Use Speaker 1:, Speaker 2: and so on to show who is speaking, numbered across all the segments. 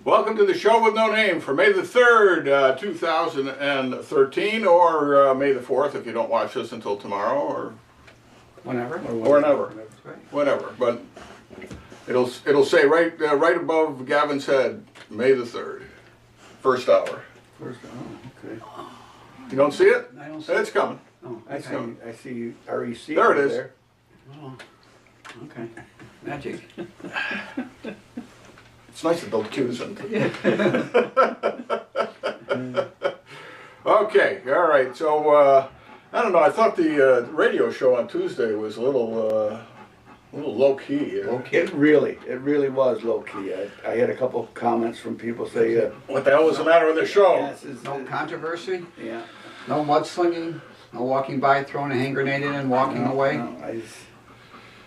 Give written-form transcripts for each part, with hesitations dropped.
Speaker 1: Welcome to the show with no name for May the 3rd, 2013, or May the 4th if you don't watch this until tomorrow, or
Speaker 2: whenever.
Speaker 1: Whenever. But it'll say right above Gavin's head, May the 3rd, first hour.
Speaker 2: Okay.
Speaker 1: You don't see it?
Speaker 2: I don't see
Speaker 1: It's coming.
Speaker 2: Oh,
Speaker 1: It's coming.
Speaker 2: I see REC.
Speaker 1: There it is.
Speaker 2: There. Oh, okay. Magic.
Speaker 1: It's nice to build cues in. Okay, all right. So I don't know. I thought the radio show on Tuesday was a little low key.
Speaker 2: It really was low key. I had a couple comments from people say,
Speaker 1: What the hell was the matter with the show?
Speaker 3: No controversy,
Speaker 2: yeah,
Speaker 3: no mudslinging, no walking by, throwing a hand grenade in and walking away.
Speaker 2: No,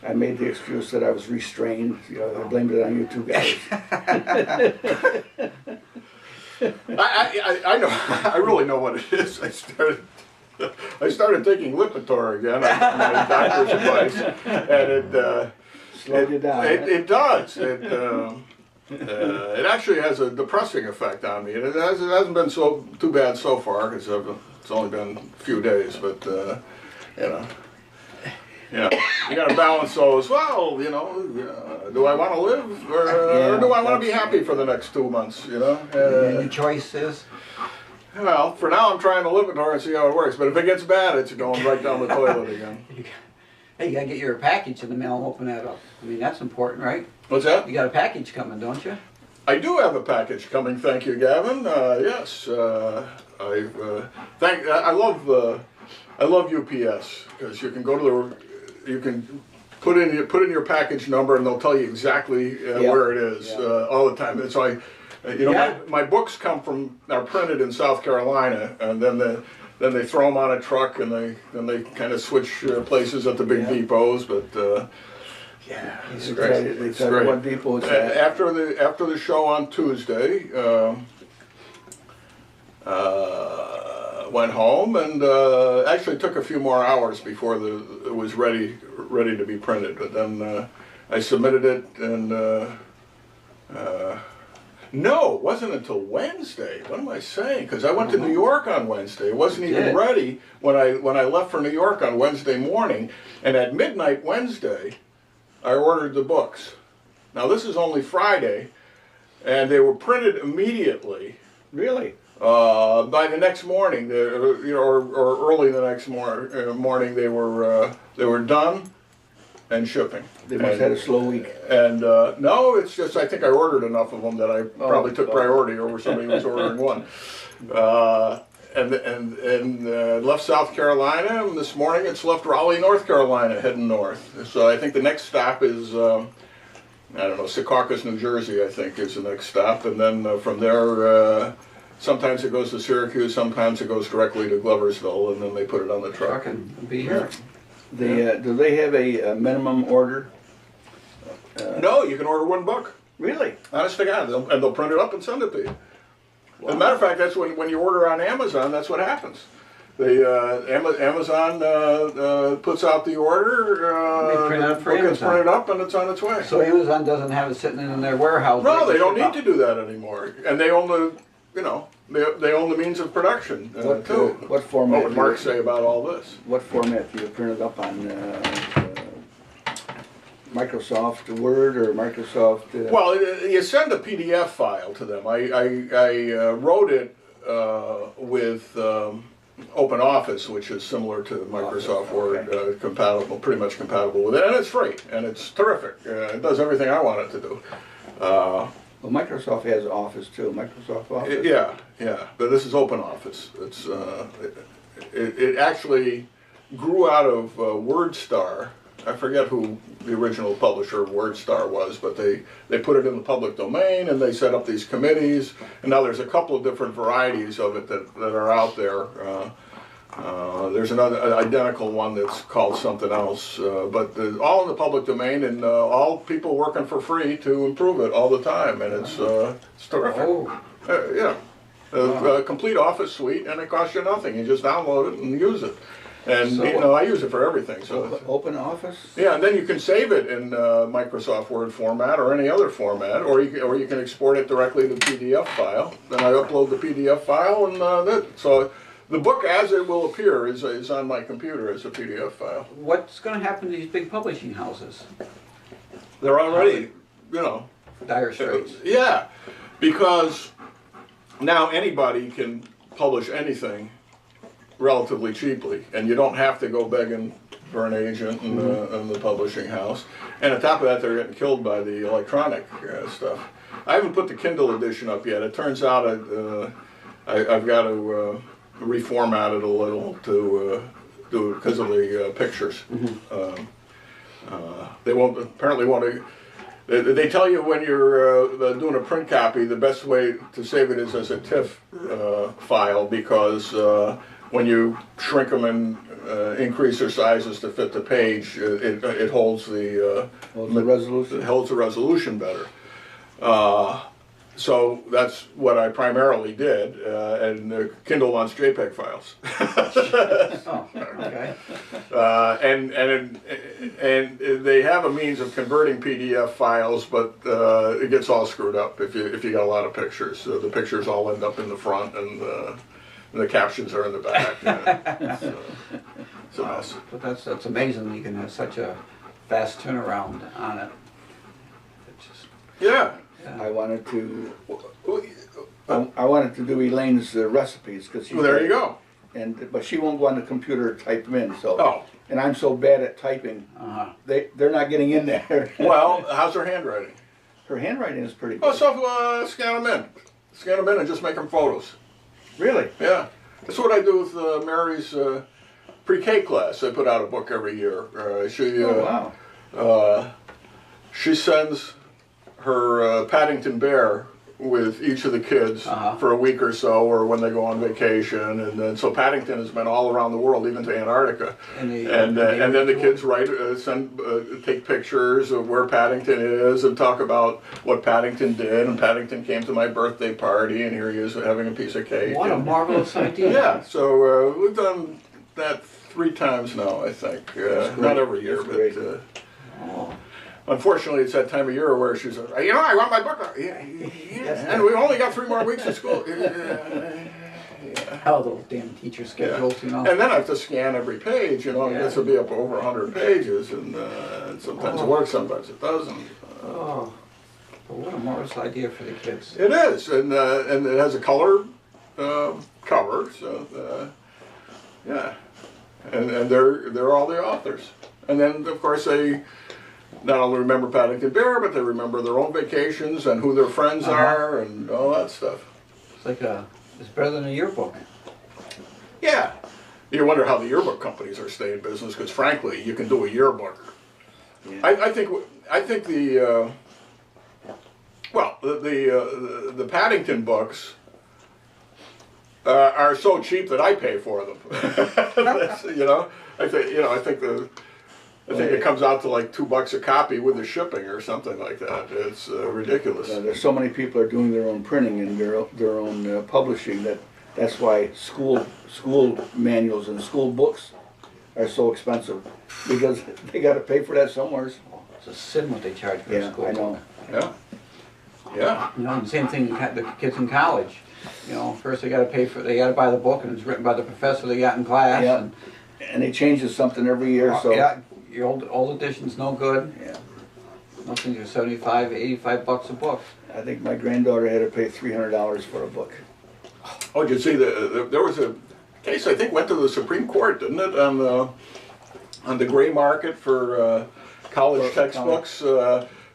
Speaker 2: I made the excuse that I was restrained. You know, I blamed it on you two guys.
Speaker 1: I know. I really know what it is. I started taking Lipitor again, my doctor's advice, and it
Speaker 2: Slowed you down.
Speaker 1: It does. It actually has a depressing effect on me. It hasn't been too bad so far because it's only been a few days, but you got to balance those. Well, do I want to live or do I want to be happy for the next 2 months?
Speaker 3: And the choice is?
Speaker 1: Well, for now I'm trying to live it and see how it works. But if it gets bad, it's going right down the toilet again.
Speaker 3: Hey, you gotta get your package in the mail and open that up. I mean, that's important, right?
Speaker 1: What's that?
Speaker 3: You got a package coming, don't you?
Speaker 1: I do have a package coming. Thank you, Gavin. Yes, I love UPS because you can go to you can put in your package number and they'll tell you exactly where it is all the time. And so my books are printed in South Carolina, and then they throw them on a truck, and they kind of switch places at the big depots. But it's great. It's great.
Speaker 2: What depot is
Speaker 1: that? After the show on Tuesday, went home and actually took a few more hours before it was ready to be printed. But then I submitted it and. No, it wasn't until Wednesday. What am I saying? Because I went to New York on Wednesday. It wasn't even ready when I left for New York on Wednesday morning. And at midnight Wednesday, I ordered the books. Now this is only Friday, and they were printed immediately.
Speaker 2: Really?
Speaker 1: By the next morning, or early the next morning, they were done and shipping.
Speaker 2: They must have had a slow week.
Speaker 1: And no, it's just I think I ordered enough of them that I probably took priority over somebody who was ordering one. And left South Carolina, and this morning it's left Raleigh, North Carolina, heading north. So I think the next stop is, I don't know, Secaucus, New Jersey, I think is the next stop. And then from there, sometimes it goes to Syracuse, sometimes it goes directly to Gloversville, and then they put it on the truck.
Speaker 3: And be here.
Speaker 2: Do they have a minimum order?
Speaker 1: No, you can order one book.
Speaker 2: Really?
Speaker 1: Honest to God, they'll print it up and send it to you. Wow. As a matter of fact, that's when you order on Amazon, that's what happens. Amazon puts out the order, the book is printed up, and it's on its way.
Speaker 3: So Amazon doesn't have it sitting in their warehouse?
Speaker 1: No, they don't need to do that anymore. And they own they own the means of production, too.
Speaker 2: What format?
Speaker 1: What would Mark say about all this?
Speaker 2: What format do you print it up on? Microsoft Word or Microsoft?
Speaker 1: Well, you send a PDF file to them. I wrote it with Open Office, which is similar to Microsoft Word, compatible, pretty much compatible with it, and it's free and it's terrific. It does everything I want it to do.
Speaker 2: Well, Microsoft has Office too. Microsoft Office.
Speaker 1: Yeah, but this is Open Office. It's it actually grew out of WordStar. I forget who the original publisher of WordStar was, but they put it in the public domain and they set up these committees. And now there's a couple of different varieties of it that are out there. There's another identical one that's called something else, but all in the public domain, and all people working for free to improve it all the time, and it's terrific. A complete Office suite, and it costs you nothing. You just download it and use it. And
Speaker 3: So-
Speaker 1: you know, I use it for everything. So
Speaker 2: Open Office?
Speaker 1: yeah, and then you can save it in Microsoft Word format or any other format, or you can export it directly to PDF file. Then I upload the PDF file, and so the book as it will appear is on my computer as a PDF file.
Speaker 3: What's going to happen to these big publishing houses?
Speaker 1: They're already, you know,
Speaker 3: Dire straits.
Speaker 1: yeah, because now anybody can publish anything relatively cheaply, and you don't have to go begging for an agent in the publishing house. And on top of that, they're getting killed by the electronic stuff. I haven't put the Kindle edition up yet. It turns out I've got to reformat it a little to do it because of the pictures. They won't apparently want to. They tell you when you're doing a print copy, the best way to save it is as a TIFF file, because when you shrink them and increase their sizes to fit the page, it holds the
Speaker 2: resolution?
Speaker 1: It holds the resolution better. So that's what I primarily did, and Kindle wants JPEG files.
Speaker 3: Oh, okay.
Speaker 1: And they have a means of converting PDF files, but it gets all screwed up if you got a lot of pictures. So the pictures all end up in the front, and the captions are in the back. It's a mess.
Speaker 3: But that's amazing. You can have such a fast turnaround on it. It's just,
Speaker 1: Yeah.
Speaker 2: I wanted to do Elaine's recipes because she's
Speaker 1: Well, there you go.
Speaker 2: but she won't go on the computer to type them in. So
Speaker 1: Oh.
Speaker 2: and I'm so bad at typing, they're not getting in there.
Speaker 1: Well, how's her handwriting?
Speaker 2: Her handwriting is pretty
Speaker 1: Oh,
Speaker 2: good.
Speaker 1: so scan them in. Scan them in and just make them photos.
Speaker 2: Really?
Speaker 1: Yeah. That's what I do with Mary's pre-K class. I put out a book every year.
Speaker 2: Oh wow.
Speaker 1: She sends her Paddington Bear with each of the kids for a week or so, or when they go on vacation, and then so Paddington has been all around the world, even to Antarctica, and then the kids take pictures of where Paddington is and talk about what Paddington did, and Paddington came to my birthday party, and here he is having a piece of cake.
Speaker 3: what a marvelous idea.
Speaker 1: Yeah, so we've done that 3 times now, I think. Not every year,
Speaker 2: That's
Speaker 1: but.
Speaker 3: Oh.
Speaker 1: Unfortunately, it's that time of year where she's, I want my book. Yeah, and we've only got 3 more weeks of school.
Speaker 3: How those damn teacher schedules, you know.
Speaker 1: And then I have to scan every page, and this will be up over 100 pages, and sometimes it works, sometimes it doesn't.
Speaker 3: Oh, well, what a marvelous idea for the kids.
Speaker 1: It is, and it has a color cover, so yeah, and they're all the authors, and then of course they not only remember Paddington Bear, but they remember their own vacations and who their friends are and all that stuff.
Speaker 3: It's like it's better than a yearbook.
Speaker 1: Yeah. You wonder how the yearbook companies are staying in business, because frankly, you can do a yearbook.
Speaker 2: Yeah.
Speaker 1: I think the the Paddington books are so cheap that I pay for them. I think it comes out to like $2 a copy with the shipping or something like that. It's ridiculous.
Speaker 2: There's so many people are doing their own printing and their own publishing that's why school manuals and school books are so expensive, because they got to pay for that somewhere.
Speaker 3: It's a sin what they charge for a
Speaker 2: Yeah,
Speaker 3: school
Speaker 2: I know.
Speaker 1: Yeah. Yeah.
Speaker 3: You know, and the same thing the kids in college. You know, first they got to buy the book, and it's written by the professor they got in class.
Speaker 2: Yeah. And they change something every year, so
Speaker 3: Yeah, your old edition's no good.
Speaker 2: yeah.
Speaker 3: Those things are $75, $85 a book.
Speaker 2: I think my granddaughter had to pay $300 for a book.
Speaker 1: Oh, did you see there was a case I think went to the Supreme Court, didn't it, on the gray market for college textbooks,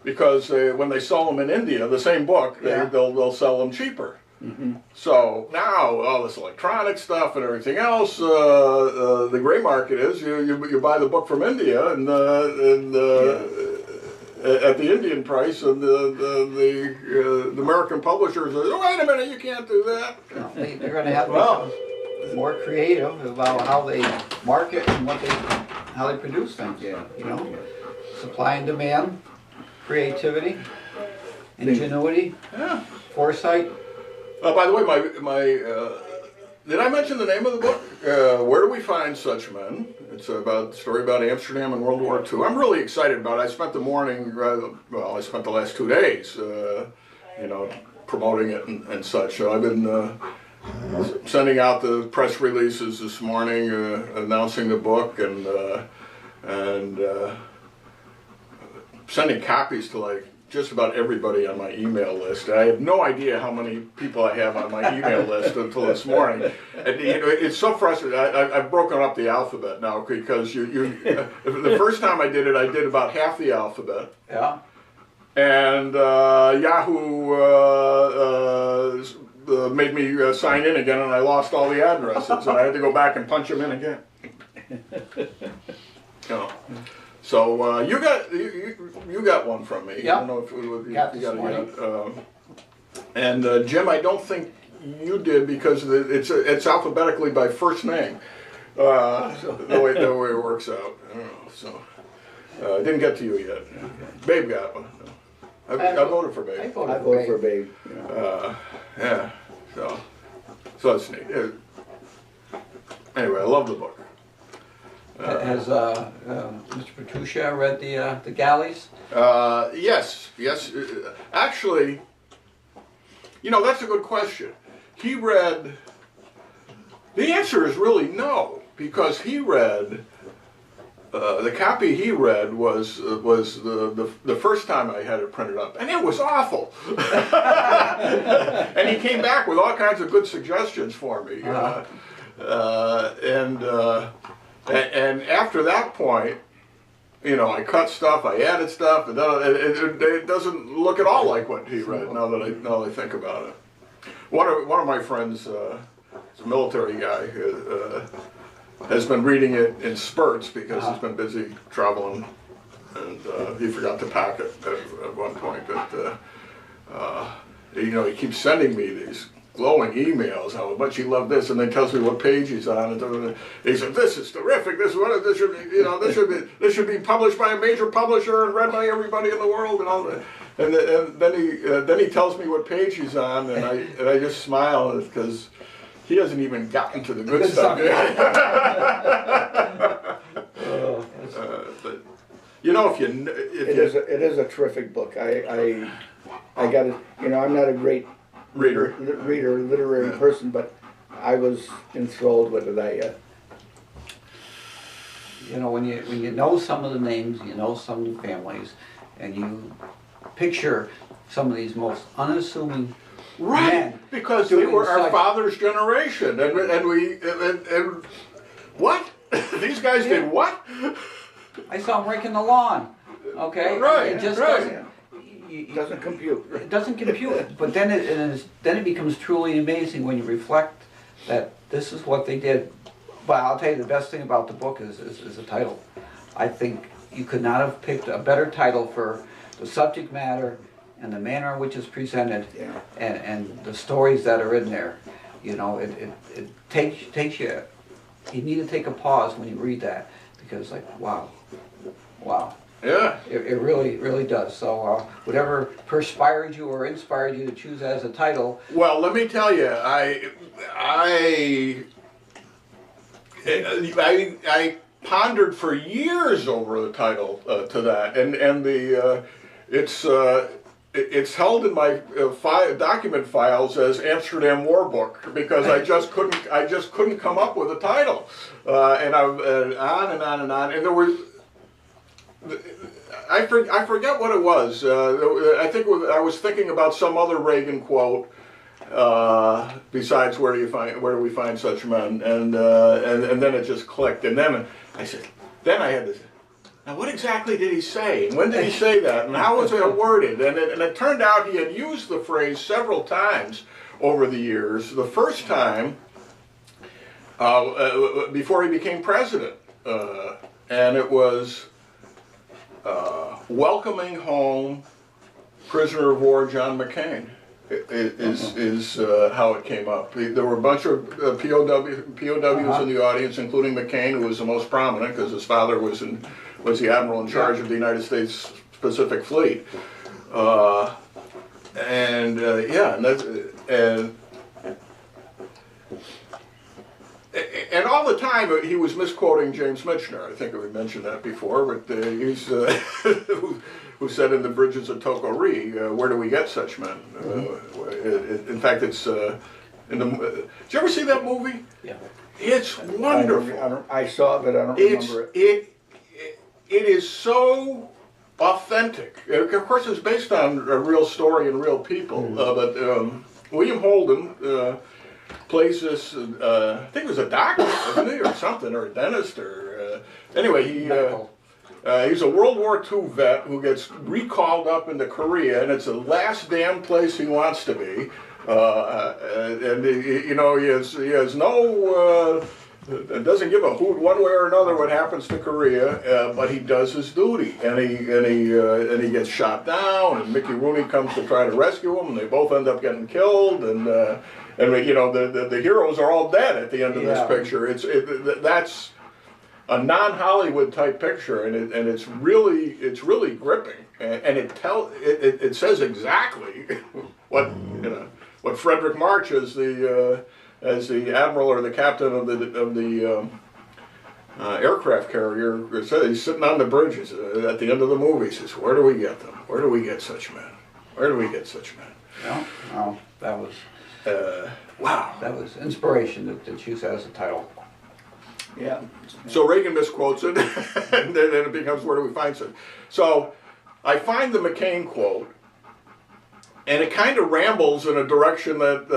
Speaker 1: because when they sell them in India, the same book, they'll sell them cheaper.
Speaker 2: Mm-hmm.
Speaker 1: So now all this electronic stuff and everything else, the gray market is you buy the book from India and at the Indian price, and the American publishers say, oh, wait a minute, you can't do that.
Speaker 3: No, they're going to have to be more creative about how they market and how they produce things.
Speaker 2: Yeah.
Speaker 3: You know, supply and demand, creativity, ingenuity,
Speaker 1: Yeah.
Speaker 3: foresight.
Speaker 1: By the way, did I mention the name of the book? Where Do We Find Such Men? It's about a story about Amsterdam in World War II. I'm really excited about it. I spent the morning, I spent the last 2 days, promoting it and such. So I've been sending out the press releases this morning, announcing the book, and sending copies to like just about everybody on my email list. I have no idea how many people I have on my email list until this morning. And it's so frustrating. I've broken up the alphabet now because the first time I did about half the alphabet.
Speaker 3: Yeah.
Speaker 1: And Yahoo made me sign in again, and I lost all the addresses, and I had to go back and punch them in again. So you got one from me.
Speaker 3: Yeah.
Speaker 1: I don't know if you
Speaker 3: Got
Speaker 1: got
Speaker 3: this
Speaker 1: it yet. And Jim, I don't think you did because it's alphabetically by first name. The way it works out. I don't know. So I didn't get to you yet. Babe got one. I voted for Babe.
Speaker 3: I
Speaker 2: I
Speaker 3: voted
Speaker 2: voted for
Speaker 3: for Babe.
Speaker 2: Babe. Yeah.
Speaker 1: Yeah. So that's neat. Anyway, I love the book.
Speaker 3: Has Mr. Petruccia read the Galleys?
Speaker 1: Yes. Actually, that's a good question. He read. The answer is really no, because he read. The copy he read was the first time I had it printed up, and it was awful. And he came back with all kinds of good suggestions for me. And after that point, I cut stuff, I added stuff, and it doesn't look at all like what he read. Now that I think about it, one of my friends, is a military guy, has been reading it in spurts because he's been busy traveling, and he forgot to pack it at one point. But he keeps sending me these glowing emails how much he loved this, and then tells me what page he's on. And he said, "This is terrific. This should be published by a major publisher and read by everybody in the world." And all that. And then he tells me what page he's on, and I just smile because he hasn't even gotten to the good stuff yet. But
Speaker 2: It is a terrific book. I got it. I'm not a great literary person, but I was enthralled with it.
Speaker 3: When you know some of the names, you know some of the families, and you picture some of these most unassuming men,
Speaker 1: because they were our father's generation, and what? These guys did what?
Speaker 3: I saw them raking the lawn. Okay,
Speaker 1: right,
Speaker 3: it just
Speaker 1: right.
Speaker 2: Doesn't compute.
Speaker 3: It doesn't compute, but then it becomes truly amazing when you reflect that this is what they did. But I'll tell you, the best thing about the book is the title. I think you could not have picked a better title for the subject matter and the manner in which it's presented, and the stories that are in there. It takes you. You need to take a pause when you read that, because wow.
Speaker 1: Yeah.
Speaker 3: It really, really does. So whatever perspired you or inspired you to choose as a title.
Speaker 1: Well, let me tell you, I pondered for years over the title to that, and it's held in my document files as Amsterdam War Book, because I just couldn't come up with a title, and on and on and on, and there was. I forget what it was. I think I was thinking about some other Reagan quote besides "Where do we find such men?" and then it just clicked. And then I said, I had to. Now, what exactly did he say? And when did he say that? And how was it worded? And it turned out he had used the phrase several times over the years. The first time before he became president, and it was. Welcoming home prisoner of war John McCain is how it came up. There were a bunch of POWs in the audience, including McCain, who was the most prominent because his father was the admiral in charge of the United States Pacific Fleet. and all the time he was misquoting James Michener. I think we mentioned that before, but he's who said in the Bridges of Toko-Ri, "Where do we get such men?" In fact, it's in the. Did you ever see that movie?
Speaker 3: Yeah.
Speaker 1: It's wonderful.
Speaker 2: I saw it, but I don't remember it.
Speaker 1: It is so authentic. Of course, it's based on a real story and real people. But William Holden plays this. I think it was a doctor, wasn't he, or something, or a dentist, or anyway, he's a World War II vet who gets recalled up into Korea, and it's the last damn place he wants to be. And he has no. Doesn't give a hoot one way or another what happens to Korea, but he does his duty, and he gets shot down, and Mickey Rooney comes to try to rescue him, and they both end up getting killed, and the heroes are all dead at the end of this picture. That's a non-Hollywood type picture, and it's really gripping, and it says exactly what Frederick March as the admiral or the captain of the aircraft carrier said. He's sitting on the bridges at the end of the movie. He says, "Where do we get them? Where do we get such men? Where do we get such men?"
Speaker 3: Well, that was
Speaker 1: wow.
Speaker 3: That was inspiration to choose that as a title.
Speaker 2: Yeah.
Speaker 1: So Reagan misquotes it, and then it becomes, "Where do we find such?" So I find the McCain quote, and it kind of rambles in a direction that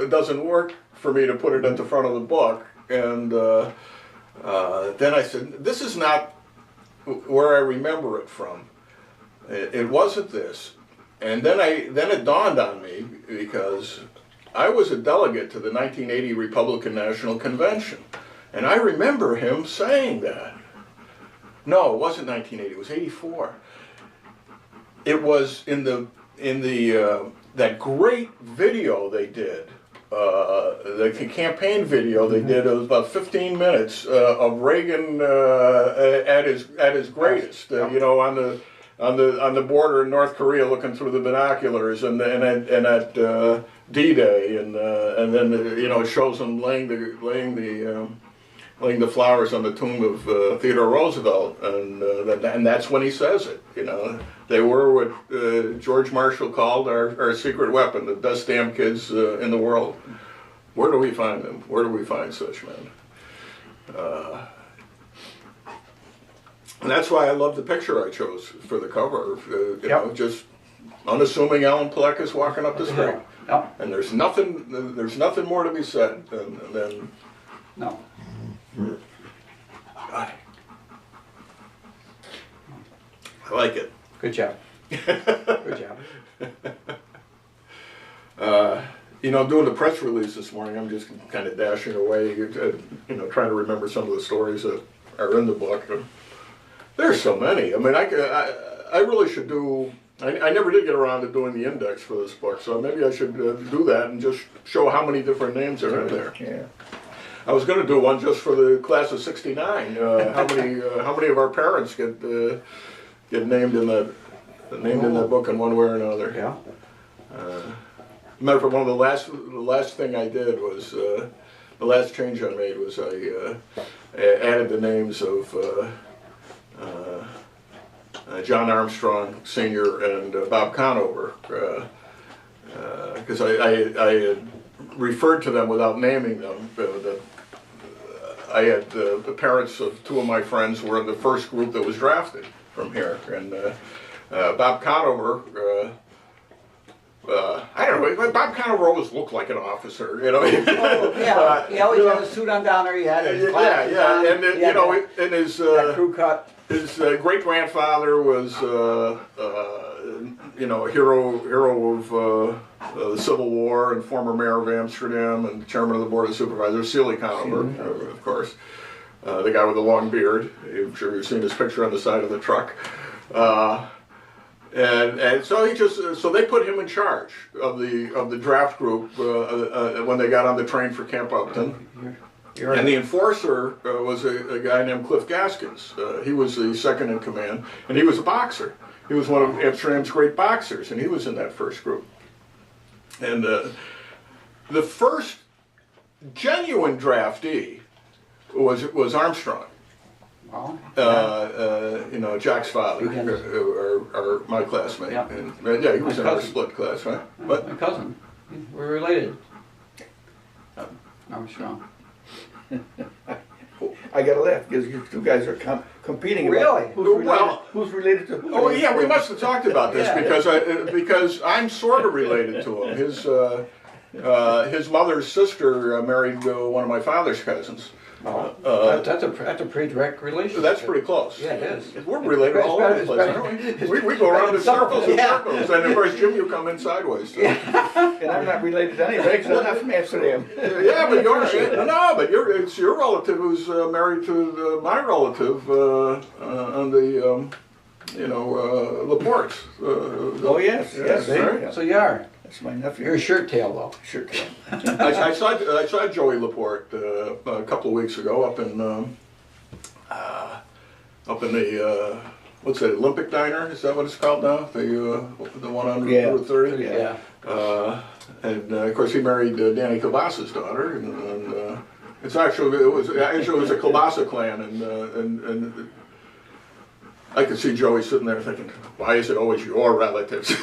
Speaker 1: doesn't work for me to put it at the front of the book. And then I said, this is not where I remember it from. It wasn't this. And then it dawned on me, because I was a delegate to the 1980 Republican National Convention, and I remember him saying that. No, it wasn't 1980. It was 84. It was in that great video they did, the campaign video they did. It was about 15 minutes of Reagan at his greatest. On the border in North Korea, looking through the binoculars, and at D-Day, and then it shows him laying the flowers on the tomb of Theodore Roosevelt, and that's when he says it. They were what George Marshall called our secret weapon, the best damn kids in the world. Where do we find them? Where do we find such men? And that's why I love the picture I chose for the cover. Just unassuming Alan Paleckis walking up the street, and there's nothing more to be said than
Speaker 3: no.
Speaker 1: I like it.
Speaker 3: Good job. Good job.
Speaker 1: Doing the press release this morning, I'm just kind of dashing away, trying to remember some of the stories that are in the book. There's so many. I mean, I really should do. I never did get around to doing the index for this book, so maybe I should do that and just show how many different names are in there.
Speaker 2: Yeah.
Speaker 1: I was going to do one just for the class of '69. How many of our parents get named in that book in one way or another?
Speaker 3: Yeah.
Speaker 1: Matter of fact, one of the last thing I did was the last change I made was I added the names of John Armstrong Sr. and Bob Conover, because I had referred to them without naming them. I had the parents of two of my friends were in the first group that was drafted from here, and Bob Conover. I don't know. Bob Conover always looked like an officer,
Speaker 3: Oh, yeah. He always had a suit on down there. He had his glasses on.
Speaker 1: And his
Speaker 3: that crew cut.
Speaker 1: His great grandfather was a hero of the Civil War, and former mayor of Amsterdam and chairman of the board of supervisors, Sealy Conover, of course, the guy with the long beard. I'm sure you've seen his picture on the side of the truck. And so they put him in charge of the draft group when they got on the train for Camp Upton. And the enforcer was a guy named Cliff Gaskins. He was the second in command, and he was a boxer. He was one of Amsterdam's great boxers, and he was in that first group. And the first genuine draftee was Armstrong.
Speaker 3: Well,
Speaker 1: You know, Jack's father,
Speaker 3: Yes.
Speaker 1: or my classmate.
Speaker 3: Yeah.
Speaker 1: And, yeah, he was
Speaker 3: My
Speaker 1: in our
Speaker 3: cousin.
Speaker 1: split class, right? But
Speaker 3: my cousin. We're related. Armstrong.
Speaker 2: I gotta laugh because you two guys are competing. About
Speaker 3: Really?
Speaker 2: Who's related to who?
Speaker 1: oh yeah, we must have talked about this
Speaker 3: Yeah.
Speaker 1: because I'm sort of related to him. His mother's sister married one of my father's cousins.
Speaker 3: That's a pretty direct relationship.
Speaker 1: That's pretty close.
Speaker 3: Yeah, it is.
Speaker 1: We're related all over the
Speaker 3: It's
Speaker 1: place,
Speaker 3: better-
Speaker 1: aren't we? We go around in circles and
Speaker 3: Yeah.
Speaker 1: circles, and of course Jim, you come in sideways. So.
Speaker 2: And I'm not related to anybody because I'm not from Amsterdam.
Speaker 1: Yeah, but it's your relative who's married to my relative on the Laportes.
Speaker 2: Oh yes, yes.
Speaker 1: right?
Speaker 3: So you are.
Speaker 2: That's my nephew.
Speaker 3: You're a shirt tail though.
Speaker 2: Sure.
Speaker 1: I saw Joey Laporte a couple of weeks ago up in the what's that, Olympic Diner? Is that what it's called now? The one on Route 30.
Speaker 3: Yeah.
Speaker 1: And of course he married Danny Kielbasa's daughter, and it was a Kielbasa clan, and I could see Joey sitting there thinking, why is it always your relatives?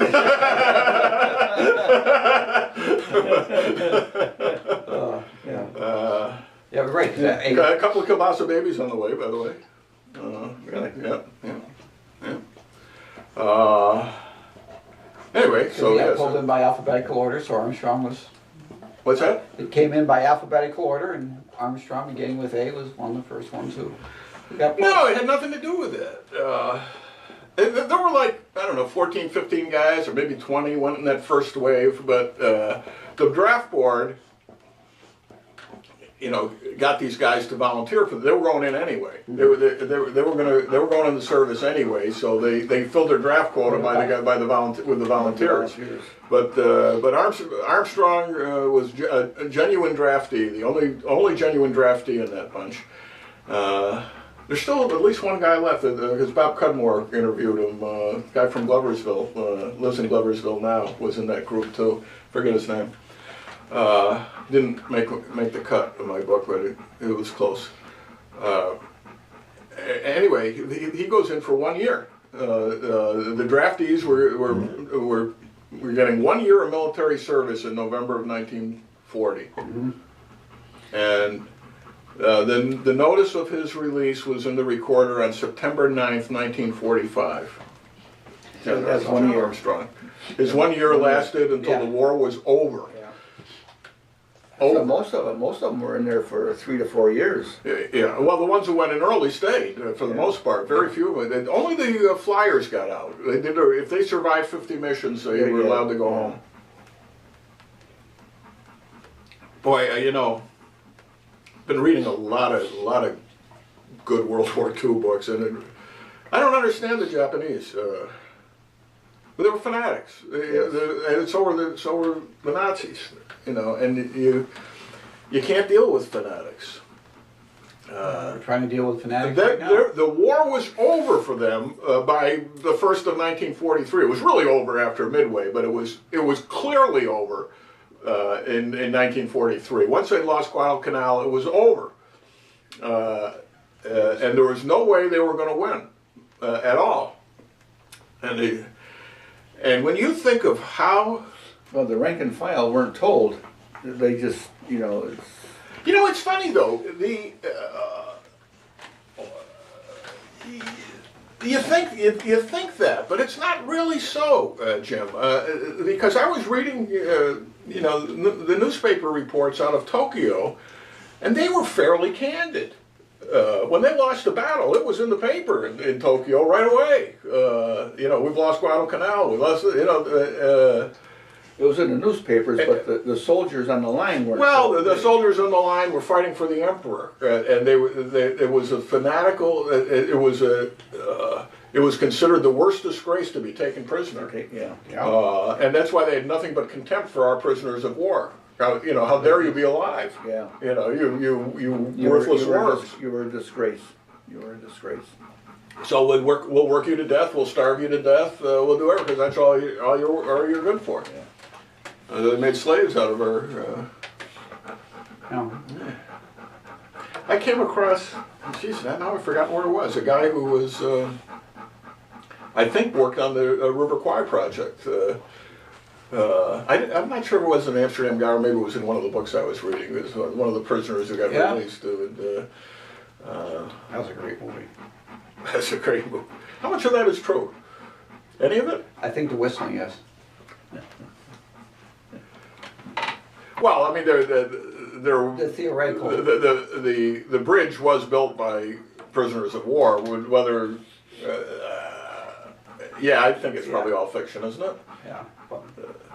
Speaker 3: Yeah. Yeah, right.
Speaker 1: A couple of Kielbasa babies on the way, by the way.
Speaker 2: Really?
Speaker 1: Yeah. Anyway, so
Speaker 3: He got
Speaker 1: yes.
Speaker 3: pulled in by alphabetical order, so Armstrong was.
Speaker 1: What's that?
Speaker 3: It came in by alphabetical order, and Armstrong, beginning with A, was one of the first ones who got pulled.
Speaker 1: No, it had nothing to do with it. There were like, I don't know, 14, 15 guys, or maybe 20 went in that first wave, but the draft board, got these guys to volunteer for. They were going in anyway. They were going in the service anyway. So they filled their draft quota with the volunteers. But Armstrong was a genuine draftee, the only genuine draftee in that bunch. There's still at least one guy left because Bob Cudmore interviewed him. A guy from Gloversville, lives in Gloversville now, was in that group too. Forget his name. Didn't make the cut of my book, but it was close. Anyway, he goes in for 1 year. The draftees were getting 1 year of military service in November of 1940, and then the notice of his release was in the recorder on September 9th, 1945.
Speaker 2: That's 1 year.
Speaker 1: Armstrong. His 1 year lasted until the war was over.
Speaker 2: So most of them were in there for 3 to 4 years.
Speaker 1: Yeah, well, the ones who went in early stayed for the most part. Very few of them. Only the flyers got out. They did. If they survived 50 missions, they were allowed to go home. Boy, been reading a lot of good World War II books, and I don't understand the Japanese. But they were fanatics, and so were the Nazis. And you can't deal with fanatics.
Speaker 3: We're trying to deal with fanatics right now.
Speaker 1: The war was over for them by the 1st of 1943. It was really over after Midway, but it was clearly over in 1943. Once they lost Guadalcanal, it was over, and there was no way they were going to win at all. And when you think of how...
Speaker 2: Well, the rank and file weren't told. They just,
Speaker 1: it's funny though. You think that, but it's not really so, Jim. Because I was reading, the newspaper reports out of Tokyo, and they were fairly candid. When they lost the battle, it was in the paper in Tokyo right away. We've lost Guadalcanal. We lost,
Speaker 2: it was in the newspapers, but the soldiers on the line weren't.
Speaker 1: Well, the soldiers on the line were fighting for the emperor, and it was a fanatical. It was considered the worst disgrace to be taken prisoner.
Speaker 2: Okay, yeah.
Speaker 1: And that's why they had nothing but contempt for our prisoners of war. How dare you be alive?
Speaker 2: Yeah.
Speaker 1: You worthless worms.
Speaker 2: You were a disgrace. You were a disgrace.
Speaker 1: So we'll work you to death. We'll starve you to death. We'll do everything because that's all you're good for.
Speaker 2: Yeah.
Speaker 1: They made slaves out of our
Speaker 3: know.
Speaker 1: I came across, geez, now I've forgotten where it was. A guy who was, I think, worked on the River Kwai project. I'm not sure if it was an Amsterdam guy or maybe it was in one of the books I was reading. It was one of the prisoners who got
Speaker 3: Yeah.
Speaker 1: released.
Speaker 3: That was a great movie.
Speaker 1: That's a great movie. How much of that is true? Any of it?
Speaker 3: I think the whistling, yes.
Speaker 1: Well, I mean,
Speaker 3: The theoretical.
Speaker 1: the bridge was built by prisoners of war. Whether, yeah, I think it's probably all fiction, isn't it?
Speaker 3: Yeah, but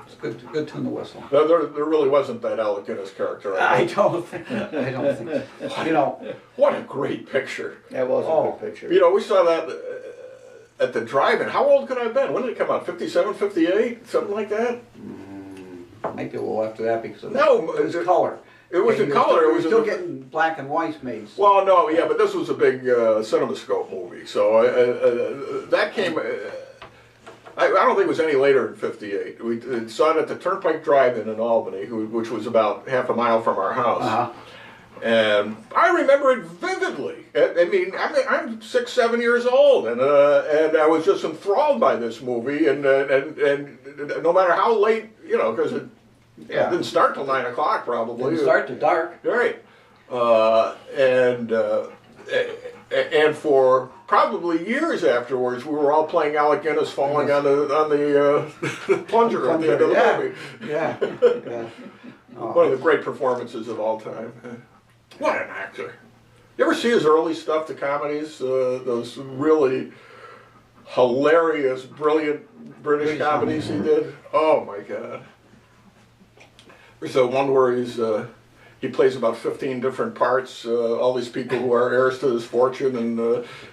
Speaker 3: it's good tune the whistle.
Speaker 1: There really wasn't that Alec Guinness character.
Speaker 3: I don't think. You know.
Speaker 1: What a great picture.
Speaker 2: That was a
Speaker 3: Oh.
Speaker 2: good picture.
Speaker 1: You know, we saw that at the drive-in. How old could I have been? When did it come out? 57, 58? Something like that?
Speaker 3: Maybe a little after that because of
Speaker 1: No,
Speaker 3: it was color.
Speaker 1: It was in color. It was
Speaker 3: still
Speaker 1: in the-
Speaker 3: getting black and white made.
Speaker 1: Well, no, yeah, but this was a big CinemaScope movie. So that came... I don't think it was any later than 58. We saw it at the Turnpike Drive-In in Albany, which was about half a mile from our house.
Speaker 3: Uh-huh.
Speaker 1: And I remember it vividly. I mean, I'm 6, 7 years old, and I was just enthralled by this movie. And no matter how late, you know, because it didn't start till 9 o'clock probably.
Speaker 3: Didn't start to dark.
Speaker 1: Right. And for probably years afterwards, we were all playing Alec Guinness falling on the plunger at the end of the movie.
Speaker 3: Yeah. Yeah. Oh,
Speaker 1: One of the great performances of all time. What an actor. You ever see his early stuff, the comedies? Those really hilarious, brilliant British comedies he did? Oh my God. There's one where he plays about 15 different parts, all these people who are heirs to his fortune,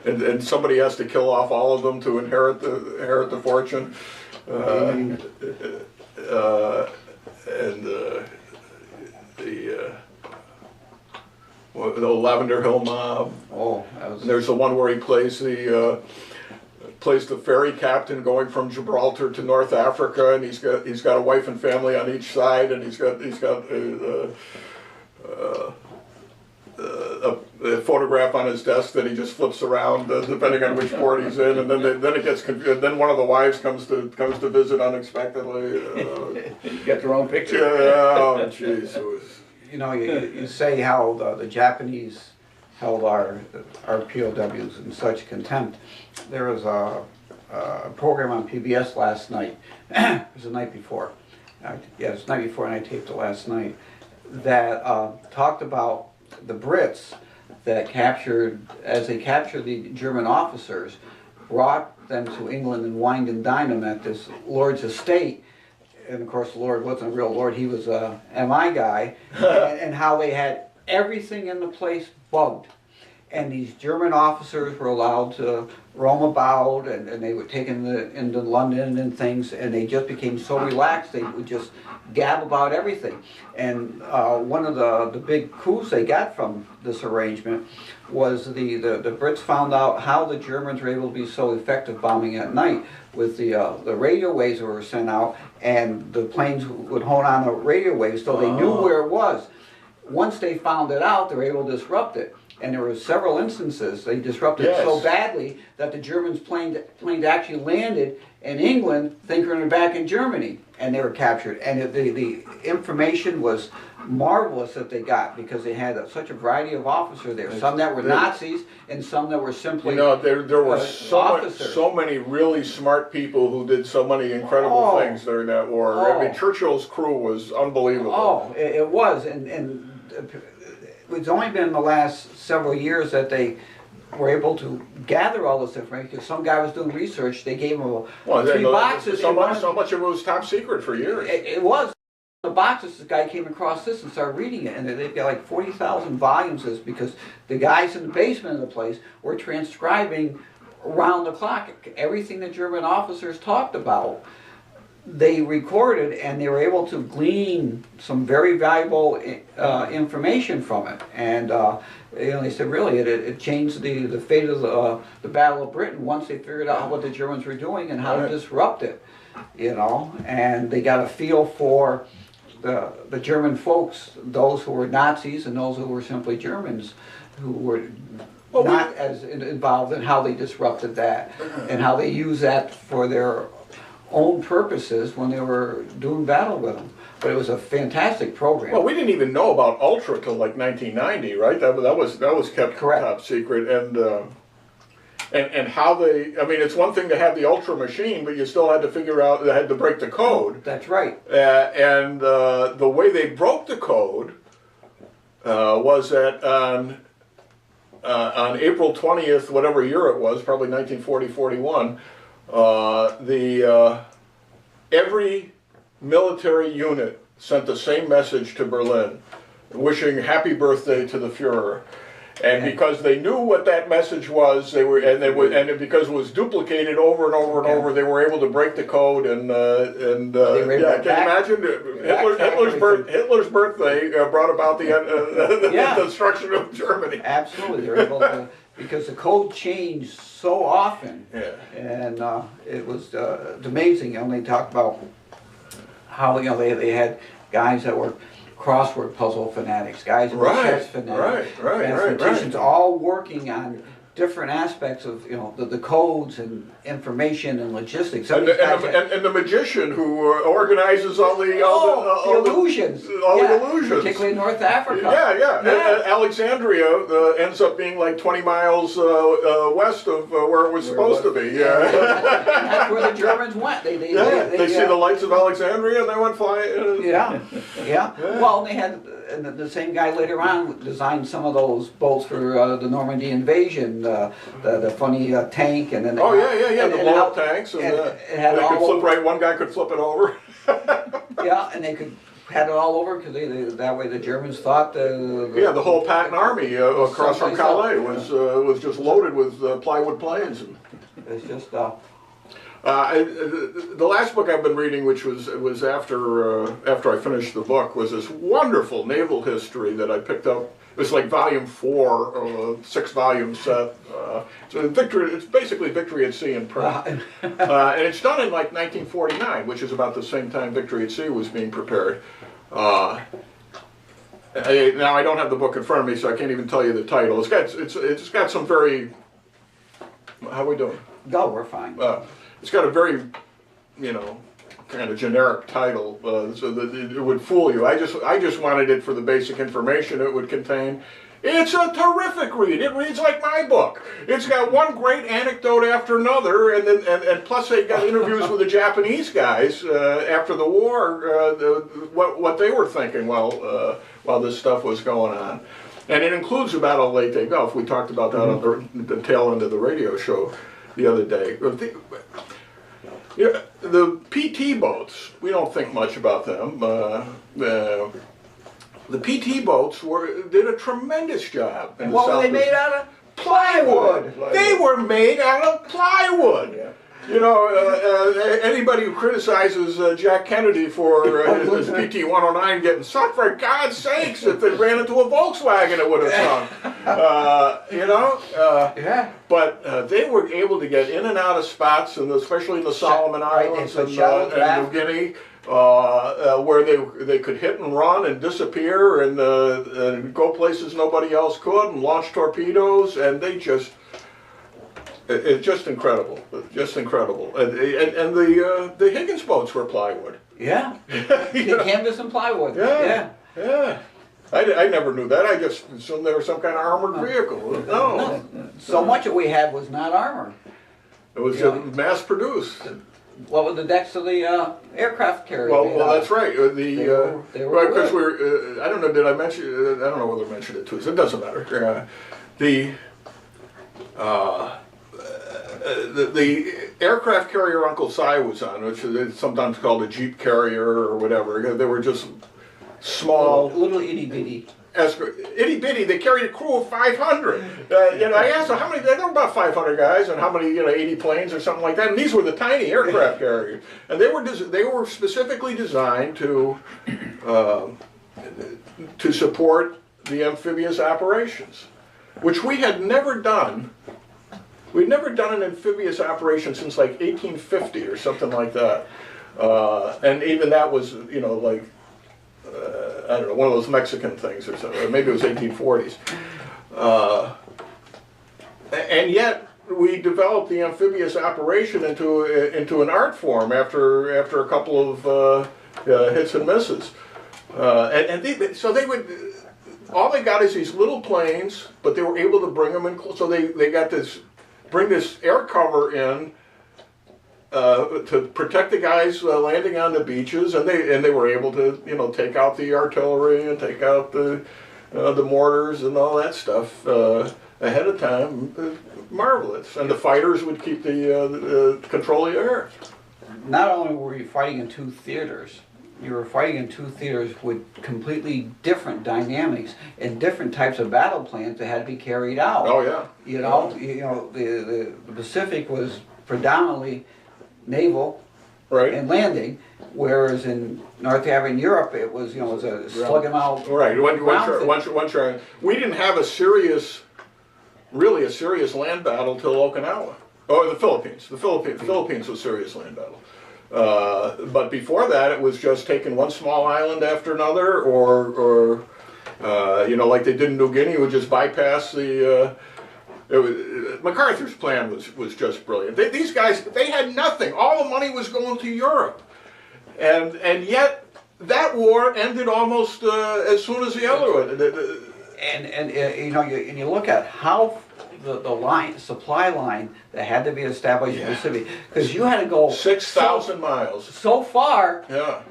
Speaker 1: and somebody has to kill off all of them to inherit the fortune. The Lavender Hill Mob.
Speaker 3: Oh, that was.
Speaker 1: And there's the one where he plays the ferry captain going from Gibraltar to North Africa, and he's got a wife and family on each side, and he's got a photograph on his desk that he just flips around depending on which port he's in, and then it gets confused. Then one of the wives comes to visit unexpectedly.
Speaker 2: You got the wrong picture.
Speaker 1: Oh, jeez, it was.
Speaker 3: You know, you say how the Japanese held our POWs in such contempt. There was a program on PBS last night. It was the night before. Yeah, it was the night before, and I taped it last night. That talked about the Brits that as they captured the German officers, brought them to England and wined and dined them at this lord's estate. And of course the Lord wasn't a real Lord, he was a MI guy, and how they had everything in the place bugged. And these German officers were allowed to roam about, and they were taken into London and things, and they just became so relaxed they would just gab about everything. And one of the big coups they got from this arrangement was the Brits found out how the Germans were able to be so effective bombing at night with the radio waves that were sent out, and the planes would hone on the radio waves so they knew where it was. Once they found it out, they were able to disrupt it. And there were several instances they disrupted it so badly that the Germans' planes actually landed in England, thinking they're back in Germany, and they were captured. And the information was marvelous that they got, because they had such a variety of officers there. Some that were Nazis, and some that were simply
Speaker 1: There were
Speaker 3: officers.
Speaker 1: so many really smart people who did so many incredible things during that war. I mean, Churchill's crew was unbelievable.
Speaker 3: Oh, it was, and it's only been in the last several years that they were able to gather all this information, because some guy was doing research. They gave him 3 boxes.
Speaker 1: So much of it was top secret for years.
Speaker 3: It was. The boxes, this guy came across this and started reading it, and they've got like 40,000 volumes of this, because the guys in the basement of the place were transcribing around the clock everything the German officers talked about. They recorded, and they were able to glean some very valuable information from it. And they said really it changed the fate of the Battle of Britain once they figured out what the Germans were doing and how to disrupt it. And they got a feel for the German folks, those who were Nazis and those who were simply Germans, who were not as involved in how they disrupted that and how they used that for their own purposes when they were doing battle with them. But it was a fantastic program.
Speaker 1: Well, we didn't even know about Ultra till like 1990, right? That was kept
Speaker 3: Correct.
Speaker 1: top secret, and how they. I mean, it's one thing to have the Ultra machine, but you still had to figure out. They had to break the code.
Speaker 3: That's right.
Speaker 1: And the way they broke the code was that on April 20th, whatever year it was, probably 1940-41, every military unit sent the same message to Berlin, wishing happy birthday to the Fuhrer. And because they knew what that message was, because it was duplicated over and over and over, they were able to break the code and yeah, can you imagine Hitler's birthday brought about the destruction of Germany.
Speaker 3: Absolutely, they were able to, because the code changed so often, and it was amazing. And they talked about how they had guys that were crossword puzzle fanatics, guys who were chess fanatics, mathematicians, all working on different aspects of the codes and information and logistics.
Speaker 1: And the magician who organizes all the
Speaker 3: illusions,
Speaker 1: the illusions,
Speaker 3: particularly in North Africa.
Speaker 1: And Alexandria ends up being like 20 miles west of where it was supposed to be.
Speaker 3: That's where the Germans went. They
Speaker 1: see the lights of Alexandria and they went flying.
Speaker 3: Well, they had. And the same guy later on designed some of those boats for the Normandy invasion, the funny tank, and then
Speaker 1: the blow-up tanks, and they could flip right. One guy could flip it over.
Speaker 3: And they could had it all over because that way the Germans thought
Speaker 1: the whole Patton Army across from Calais was just loaded with plywood planes.
Speaker 3: It's just.
Speaker 1: The last book I've been reading, which was after I finished the book, was this wonderful naval history that I picked up. It was like volume 4 of a 6-volume set. It's basically Victory at Sea in print, and it's done in like 1949, which is about the same time Victory at Sea was being prepared. Now I don't have the book in front of me, so I can't even tell you the title. It's got some very. How are we doing?
Speaker 3: No, we're fine.
Speaker 1: It's got a very, kind of generic title, so that it would fool you. I just wanted it for the basic information it would contain. It's a terrific read. It reads like my book. It's got one great anecdote after another, and plus they got interviews with the Japanese guys after the war, what they were thinking while this stuff was going on. And it includes the Battle of Leyte Gulf. We talked about that on the tail end of the radio show the other day. The PT boats, we don't think much about them. The PT boats did a tremendous job.
Speaker 3: What were they made out of? Plywood.
Speaker 1: They were made out of plywood. Yeah. Anybody who criticizes Jack Kennedy for his PT-109 getting sunk, for God's sakes, if they ran into a Volkswagen, it would have sunk. But they were able to get in and out of spots, and especially in the Solomon Islands and New Guinea, where they could hit and run and disappear and go places nobody else could, and launch torpedoes, and they just. It's just incredible, just incredible. And the Higgins boats were plywood.
Speaker 3: Yeah, canvas and plywood. Yeah.
Speaker 1: I never knew that. I just assumed they were some kind of armored vehicle. No.
Speaker 3: So much of what we had was not armor.
Speaker 1: It was mass produced.
Speaker 3: What were the decks of the aircraft carrier?
Speaker 1: Well, that's right.
Speaker 3: They were
Speaker 1: because we're. I don't know. Did I mention? I don't know whether I mentioned it too. So it doesn't matter. The aircraft carrier Uncle Si was on, which is sometimes called a Jeep carrier or whatever. They were just small,
Speaker 3: little itty bitty.
Speaker 1: Itty bitty. They carried a crew of 500. I asked them how many. There were about 500 guys, and how many 80 planes or something like that. And these were the tiny aircraft carriers, and they were specifically designed to support the amphibious operations, which we had never done. We'd never done an amphibious operation since like 1850 or something like that, and even that was I don't know, one of those Mexican things or something, or maybe it was 1840s. And yet, we developed the amphibious operation into an art form after a couple of hits and misses. So they would, all they got is these little planes, but they were able to bring them in close. So they got bring this air cover in to protect the guys landing on the beaches, and they were able to, you know, take out the artillery and take out the mortars and all that stuff ahead of time. Marvelous. And the fighters would keep the control of the air.
Speaker 3: Not only were you fighting in two theaters, you were fighting in two theaters with completely different dynamics and different types of battle plans that had to be carried out.
Speaker 1: Oh yeah.
Speaker 3: You know, the Pacific was predominantly naval
Speaker 1: Right.
Speaker 3: and landing, whereas in North African Europe it was, you know, it was a slug 'em out.
Speaker 1: Right.
Speaker 3: ground thing.
Speaker 1: We didn't have really a serious land battle till Okinawa. Oh, the Philippines. The Philippines was a serious land battle. But before that, it was just taking one small island after another, or you know, like they did in New Guinea, would just bypass the. MacArthur's plan was just brilliant. These guys, they had nothing. All the money was going to Europe, and yet that war ended almost as soon as the other one.
Speaker 3: And you know, you look at how the supply line that had to be established in the Pacific, because you had to go
Speaker 1: 6,000 miles.
Speaker 3: so far,
Speaker 1: Yeah.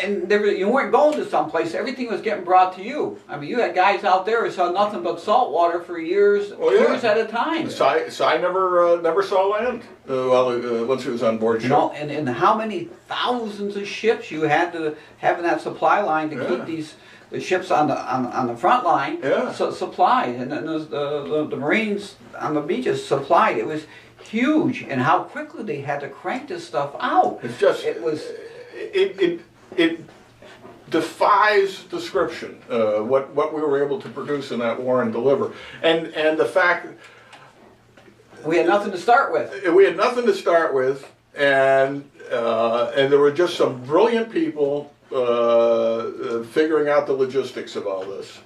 Speaker 3: and you weren't going to someplace. Everything was getting brought to you. I mean, you had guys out there who saw nothing but salt water for years, years at a time.
Speaker 1: Cy never saw land once he was on board ship.
Speaker 3: You know, and how many thousands of ships you had to have in that supply line to keep the ships on the front line supplied, and then the Marines on the beaches supplied. It was huge, and how quickly they had to crank this stuff out.
Speaker 1: It's just it defies description what we were able to produce in that war and deliver, and the fact
Speaker 3: we had nothing to start with.
Speaker 1: We had nothing to start with, and there were just some brilliant people figuring out the logistics of all this,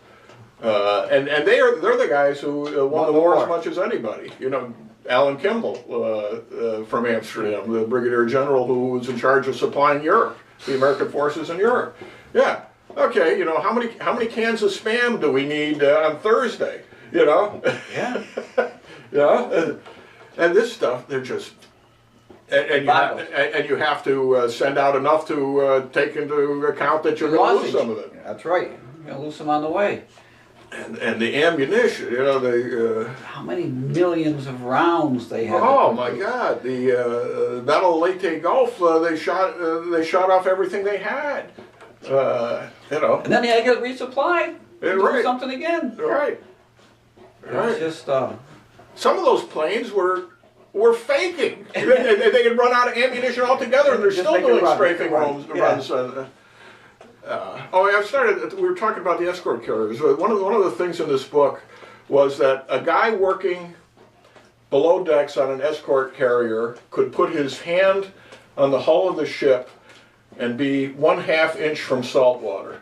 Speaker 1: and they're the guys who won the war as much as anybody. You know, Alan Kimball from Amsterdam, the brigadier general who was in charge of supplying Europe, the American forces in Europe. Yeah. Okay. You know, how many cans of Spam do we need on Thursday? You know.
Speaker 3: Yeah.
Speaker 1: Yeah. And this stuff, they're just. And you have to send out enough to take into account that you're going to lose some of it.
Speaker 3: That's right. You're going to lose some on the way.
Speaker 1: And the ammunition, you know, they.
Speaker 3: How many millions of rounds they had?
Speaker 1: Oh my God! The Battle of Leyte Gulf, they shot off everything they had. You know.
Speaker 3: And then they had to get resupplied. Do something again.
Speaker 1: Right. Right.
Speaker 3: It's just.
Speaker 1: Some of those planes were faking. They could run out of ammunition altogether, and they're still doing strafing runs. We were talking about the escort carriers. One of the things in this book was that a guy working below decks on an escort carrier could put his hand on the hull of the ship and be 1/2 inch from salt water.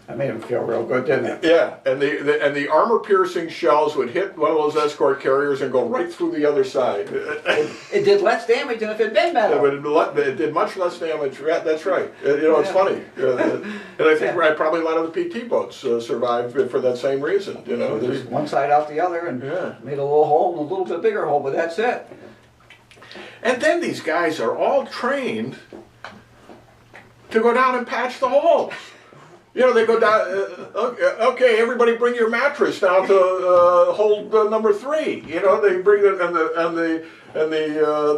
Speaker 3: That made him feel real good, didn't it?
Speaker 1: Yeah, and the armor-piercing shells would hit one of those escort carriers and go right through the other side.
Speaker 3: It did less damage than if it had been metal.
Speaker 1: It did much less damage. Yeah, that's right. You know, it's funny. And I think probably a lot of the PT boats survived for that same reason. You know,
Speaker 3: just one side out the other and made a little hole and a little bit bigger hole, but that's it.
Speaker 1: And then these guys are all trained to go down and patch the holes. You know, they go down. Okay, everybody, bring your mattress down to hold number 3. You know, they bring it, and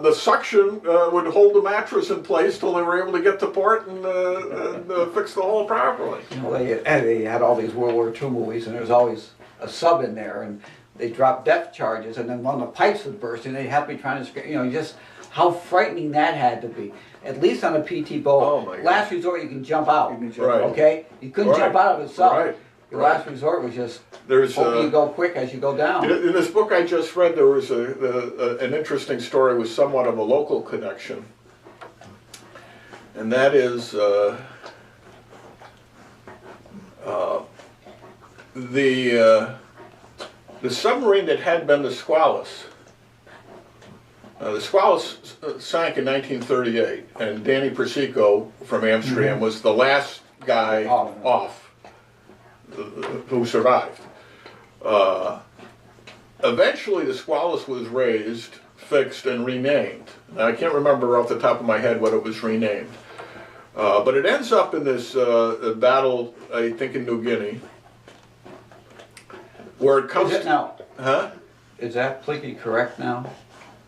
Speaker 1: the suction would hold the mattress in place till they were able to get to port and fix the hole properly.
Speaker 3: You know, they had all these World War II movies, and there was always a sub in there, and they dropped depth charges, and then one of the pipes would burst, and they'd have to be trying to, you know, just how frightening that had to be. At least on a PT boat,
Speaker 1: oh my
Speaker 3: last resort you can jump out.
Speaker 1: Right.
Speaker 3: Okay, you couldn't jump out of it sub.
Speaker 1: Right.
Speaker 3: Your last resort was just
Speaker 1: hoping
Speaker 3: you go quick as you go down.
Speaker 1: In this book I just read, there was an interesting story with somewhat of a local connection. and that is the submarine that had been the Squalus. The Squalus sank in 1938, and Danny Persico from Amsterdam was the last guy off who survived. Eventually, the Squalus was raised, fixed, and renamed. Now, I can't remember off the top of my head what it was renamed. But it ends up in this battle, I think in New Guinea, where it comes
Speaker 3: Is it now?
Speaker 1: Huh?
Speaker 3: Is that politically correct now?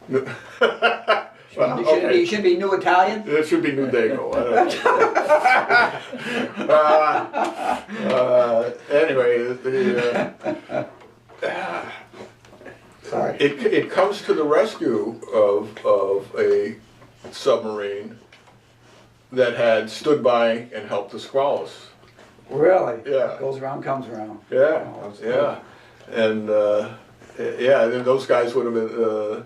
Speaker 1: Well,
Speaker 3: It should be New Italian?
Speaker 1: It should be New Dago. Anyway,
Speaker 3: Sorry.
Speaker 1: it comes to the rescue of a submarine that had stood by and helped the Squalus.
Speaker 3: Really?
Speaker 1: Yeah.
Speaker 3: Goes around, comes around.
Speaker 1: Yeah,
Speaker 3: Oh, that's
Speaker 1: yeah, and yeah, then those guys would have been.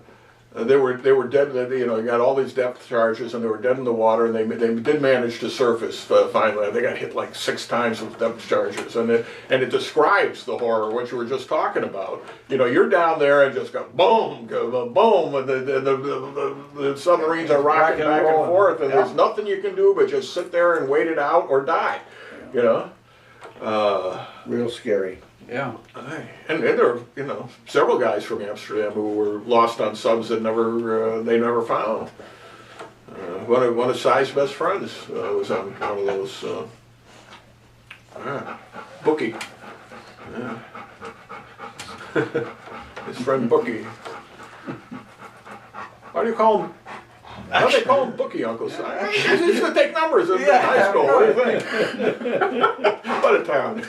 Speaker 1: They were dead. You know, got all these depth charges, and they were dead in the water. And they did manage to surface finally. They got hit like 6 times with depth charges, and it describes the horror what you were just talking about. You know, you're down there and just go boom, boom, and the submarines are rocking back and forth, and there's nothing you can do but just sit there and wait it out or die. You know,
Speaker 2: Real scary.
Speaker 3: Yeah.
Speaker 1: and there are, you know, several guys from Amsterdam who were lost on subs that they never found. One of Cy's best friends was on one of those. Bookie. Yeah. His friend Bookie. Why do you call him? Why do they call him Bookie, Uncle Si? He used to take numbers in high school. What do you think? What a town.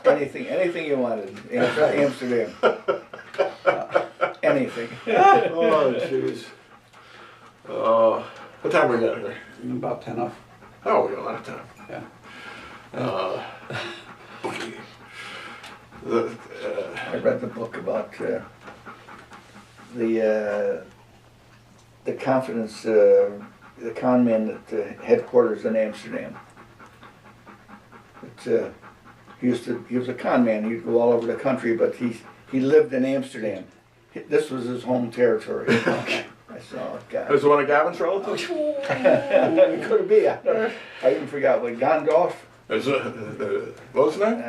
Speaker 2: Anything you wanted. Amsterdam. Anything.
Speaker 1: Oh, jeez. What time we got here?
Speaker 3: About 10 off.
Speaker 1: Oh, we got a lot of time.
Speaker 3: Yeah.
Speaker 2: I read the book about the confidence, the con man at the headquarters in Amsterdam. He was a con man. He'd go all over the country, but he lived in Amsterdam. This was his home territory. I saw, God.
Speaker 1: Was it one of Gavin's relatives?
Speaker 2: It could be. I even forgot what Gondorf.
Speaker 1: What was his name?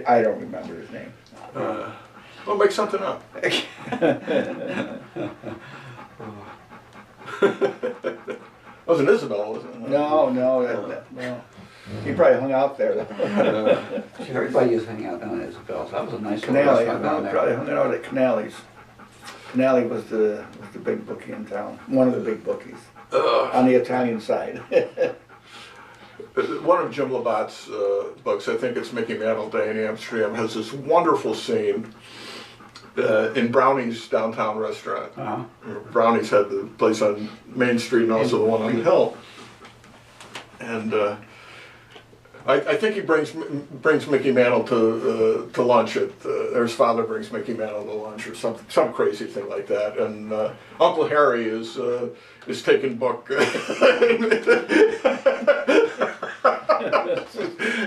Speaker 2: I don't remember his name.
Speaker 1: Well, make something up. Wasn't Isabel, was it?
Speaker 2: No. He probably hung out there.
Speaker 3: Everybody is hanging out down at Isabel's. That was a nice little
Speaker 2: Canale,
Speaker 3: restaurant down there.
Speaker 2: probably hung out at Canale's. Canale was the big bookie in town, one of the big bookies, on the Italian side.
Speaker 1: One of Jim Labatt's books, I think it's Mickey Mantle Day in Amsterdam, has this wonderful scene in Brownie's downtown restaurant.
Speaker 3: Uh-huh.
Speaker 1: Brownie's had the place on Main Street and also the one on the hill. And I think he brings Mickey Mantle to lunch or his father brings Mickey Mantle to lunch or some crazy thing like that. And Uncle Harry is taking book.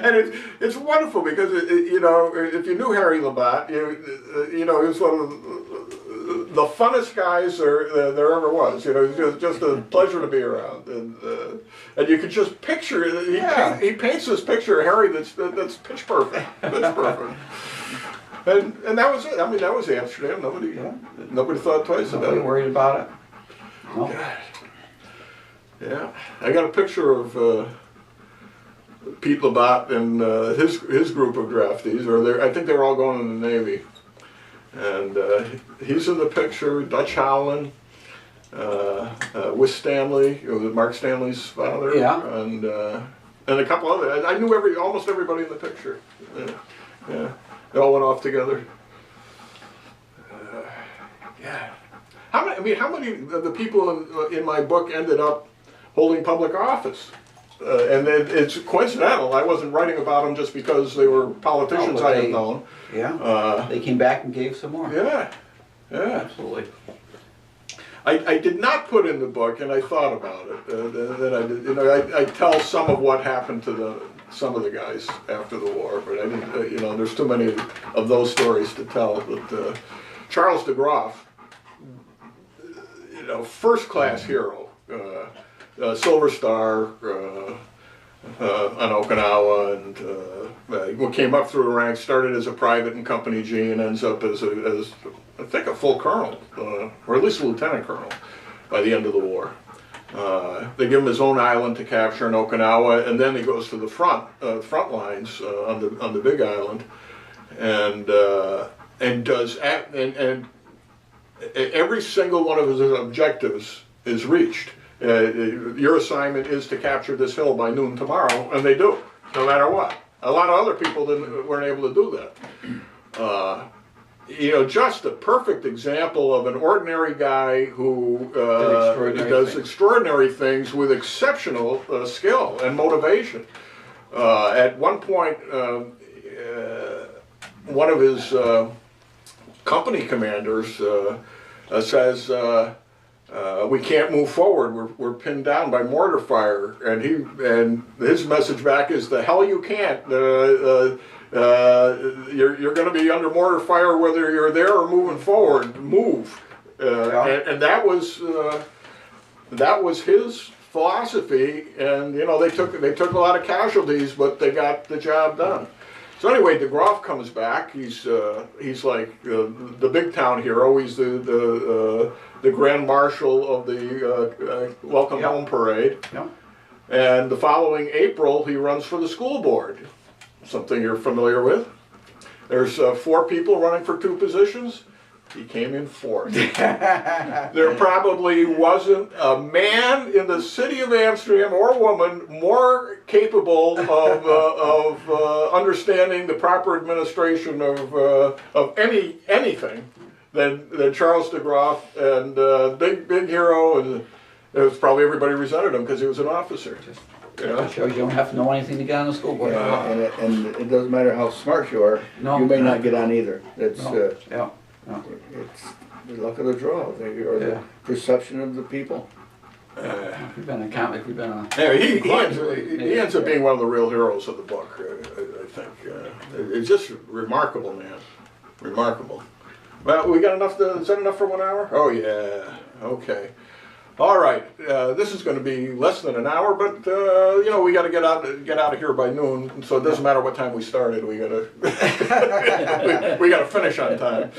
Speaker 1: And it's wonderful because you know, if you knew Harry Labatt, you know, he was one of the funnest guys there ever was. You know, it was just a pleasure to be around, and you could just picture it. He paints this picture of Harry that's pitch perfect. Pitch perfect. And that was it. I mean, that was Amsterdam. Nobody thought twice about
Speaker 3: Nobody
Speaker 1: it.
Speaker 3: worried about it? No.
Speaker 1: Yeah, I got a picture of Pete Labatt and his group of draftees, I think they were all going in the Navy. And he's in the picture, Dutch Howland, with Stanley, Mark Stanley's father,
Speaker 3: Yeah.
Speaker 1: and a couple other. I knew almost everybody in the picture. Yeah, they all went off together. Yeah. How many of the people in my book ended up holding public office? And it's coincidental. I wasn't writing about them just because they were politicians I had known.
Speaker 3: Yeah. They came back and gave some more.
Speaker 1: Yeah.
Speaker 3: Absolutely.
Speaker 1: I did not put in the book, and I thought about it. Then I did, I tell some of what happened to some of the guys after the war, but I didn't. There's too many of those stories to tell. But Charles de Groff, first class hero, Silver Star on Okinawa, and came up through the ranks, started as a private in Company G, and ends up as I think a full colonel, or at least a lieutenant colonel, by the end of the war. They give him his own island to capture in Okinawa, and then he goes to the front lines on the Big Island, and every single one of his objectives is reached. Your assignment is to capture this hill by noon tomorrow, and they do, no matter what. A lot of other people weren't able to do that. Just a perfect example of an ordinary guy who does extraordinary things with exceptional skill and motivation. At one point, one of his company commanders says, we can't move forward. We're pinned down by mortar fire, and his message back is, the hell you can't. You're going to be under mortar fire whether you're there or moving forward. Move, and that was his philosophy. And they took a lot of casualties, but they got the job done. So anyway, de Groff comes back. He's like the big town hero. He's the Grand Marshal of the Welcome Home Parade.
Speaker 3: Yep.
Speaker 1: And the following April, he runs for the school board. Something you're familiar with. There's 4 people running for 2 positions. He came in 4th. There probably wasn't a man in the city of Amsterdam or woman more capable of understanding the proper administration of anything than Charles de Groff, and big hero, and it was probably everybody resented him because he was an officer.
Speaker 3: It shows you don't have to know anything to get on the school board.
Speaker 2: And it doesn't matter how smart you are, you may not get on either. It's it's the luck of the draw, or the perception of the people.
Speaker 3: If we've been a comic, we've been a...
Speaker 1: Yeah, he ends up being one of the real heroes of the book, I think. It's just remarkable, man. Remarkable. Well, we got enough is that enough for 1 hour? Oh yeah, okay. All right, this is going to be less than an hour, but we got to get out of here by noon. So it doesn't matter what time we started. We got to we got to finish on time.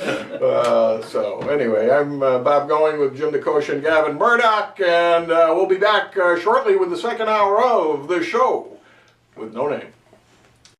Speaker 1: So anyway, I'm Bob Going with Jim DeKosh and Gavin Murdoch, and we'll be back shortly with the second hour of the show with No Name.